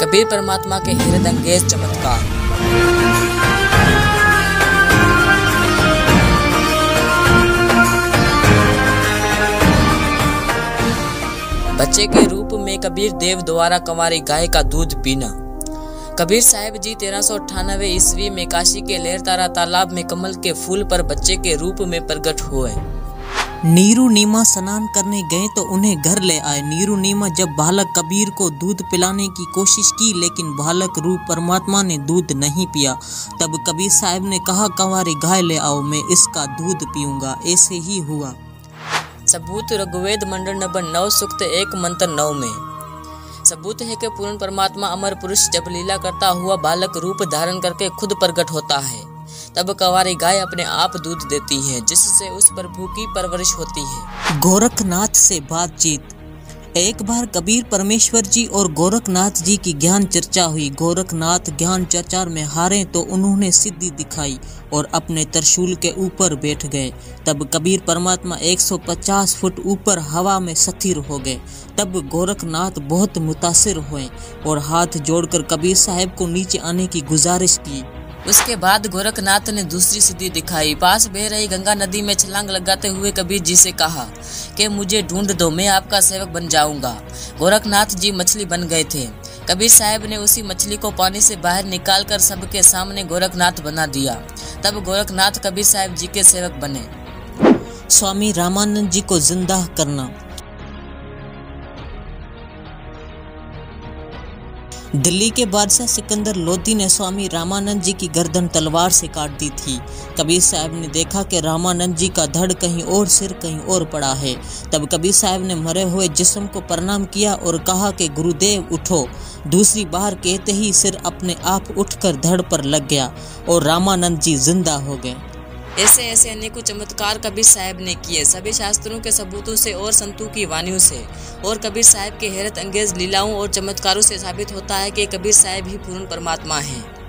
कबीर परमात्मा के हृदयंगेज चमत्कार। बच्चे के रूप में कबीर देव द्वारा कंवारी गाय का दूध पीना। कबीर साहिब जी 1398 ईस्वी में काशी के लहरतारा तालाब में कमल के फूल पर बच्चे के रूप में प्रकट हुए। नीरू नीमा स्नान करने गए तो उन्हें घर ले आए। नीरू नीमा जब बालक कबीर को दूध पिलाने की कोशिश की, लेकिन बालक रूप परमात्मा ने दूध नहीं पिया। तब कबीर साहिब ने कहा, कंवारी गाय ले आओ, मैं इसका दूध पीऊंगा। ऐसे ही हुआ। सबूत ऋग्वेद मंडल नंबर 9 सूक्त 1 मंत्र 9 में सबूत है कि पूर्ण परमात्मा अमर पुरुष जब लीला करता हुआ बालक रूप धारण करके खुद प्रकट होता है, तब कंवारी गाय अपने आप दूध देती है, जिससे उस प्रभु की परवरिश होती है। गोरखनाथ से बातचीत। एक बार कबीर परमेश्वर जी और गोरखनाथ जी की ज्ञान चर्चा हुई। गोरखनाथ ज्ञान चर्चा में हारे तो उन्होंने सिद्धि दिखाई और अपने त्रिशूल के ऊपर बैठ गए। तब कबीर परमात्मा 150 फुट ऊपर हवा में स्थिर हो गए। तब गोरखनाथ बहुत मुतासिर हुए और हाथ जोड़कर कबीर साहब को नीचे आने की गुजारिश की। उसके बाद गोरखनाथ ने दूसरी सिद्धि दिखाई। पास बह रही गंगा नदी में छलांग लगाते हुए कबीर जी से कहा कि मुझे ढूंढ दो, मैं आपका सेवक बन जाऊंगा। गोरखनाथ जी मछली बन गए थे। कबीर साहब ने उसी मछली को पानी से बाहर निकालकर सबके सामने गोरखनाथ बना दिया। तब गोरखनाथ कबीर साहब जी के सेवक बने। स्वामी रामानंद जी को जिंदा करना। दिल्ली के बादशाह सिकंदर लोधी ने स्वामी रामानंद जी की गर्दन तलवार से काट दी थी। कबीर साहब ने देखा कि रामानंद जी का धड़ कहीं और, सिर कहीं और पड़ा है। तब कबीर साहब ने मरे हुए जिस्म को प्रणाम किया और कहा कि गुरुदेव उठो। दूसरी बार कहते ही सिर अपने आप उठकर धड़ पर लग गया और रामानंद जी जिंदा हो गए। ऐसे ऐसे अनेकों चमत्कार कबीर साहब ने किए, सभी शास्त्रों के सबूतों से और संतों की वाणियों से। और कबीर साहब के हैरत अंगेज लीलाओं और चमत्कारों से साबित होता है कि कबीर साहब ही पूर्ण परमात्मा हैं।